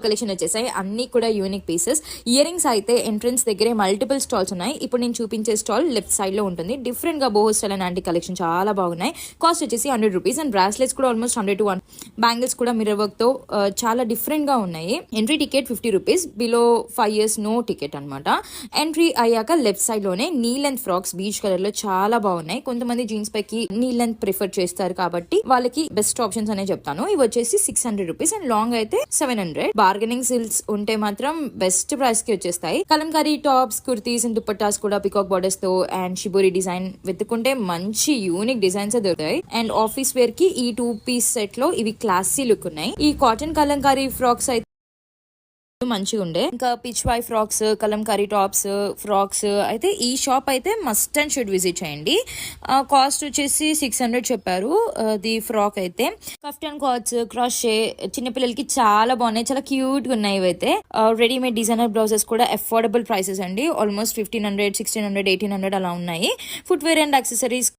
Collection వచ్చేసాయి, అన్ని కూడా యూనిక్ పీసెస్. ఇయర్ రింగ్స్ అయితే ఎంట్రన్స్ దగ్గరే మల్టిపుల్ స్టాల్స్ ఉన్నాయి. ఇప్పుడు నేను చూపించే స్టాల్ లెఫ్ట్ సైడ్ లో ఉంటుంది. డిఫరెంట్ గా బోహో స్టైల్ అండ్ కలెక్షన్ చాలా బాగున్నాయి. కాస్ట్ వచ్చేసి 100 రూపీస్ అండ్ బ్రాస్లెట్స్ కూడా ఆల్మోస్ట్ 100 to 1. బ్యాంగిల్స్ కూడా మిర్రర్ వర్క్ తో చాలా డిఫరెంట్ గా ఉన్నాయి. Entry ticket 50 rupees, below 5 years no ticket అనమాట. ఎంట్రీ అయ్యాక లెఫ్ట్ సైడ్ లోనే knee length frocks beach colour లో చాలా బాగున్నాయి. కొంతమంది జీన్స్ పైకి నీ లెంత్ ప్రిఫర్ చేస్తారు కాబట్టి వాళ్ళకి బెస్ట్ ఆప్షన్స్ అనే చెప్తాను. ఇవి వచ్చేసి 600 రూపీస్ అండ్ లాంగ్ అయితే 700. బార్గెనింగ్ సిల్స్ ఉంటే మాత్రం బెస్ట్ ప్రైస్ కి వచ్చేస్తాయి. కలంకారీ టాప్స్, కుర్తీస్ అండ్ దుపట్టాస్ కూడా పికాక్ బోర్డర్స్ తో అండ్ షిబోరి డిజైన్ వెతుకుంటే మంచి యూనిక్ డిజైన్స్ దొరుకుతాయి. అండ్ ఆఫీస్ వేర్ కి ఈ 2 పీస్ సెట్ లో ఇవి క్లాసీ లుక్ ఉన్నాయి. ఈ కాటన్ కలంకారీ ఫ్రాక్స్ అయితే మంచిగా ఉండే. ఇంకా Pichwai frocks, Kalamkari tops, frocks అయితే ఈ షాప్ అయితే మస్ట్ అండ్ షుడ్ విజిట్ చేయండి. కాస్ట్ వచ్చేసి 600 చెప్పారు. ది ఫ్రాక్ అయితే కఫ్టన్ కార్డ్స్, క్రాషే చిన్నపిల్లలకి చాలా బాగున్నాయి, చాలా క్యూట్ గా ఉన్నాయి. ఇవైతే రెడీమేడ్ డిజైనర్ బ్లౌజెస్ కూడా అఫోర్డబుల్ ప్రైసెస్ అండి. ఆల్మోస్ట్ 1500, 1600, 1800 అలా ఉన్నాయి. Foot wear and accessories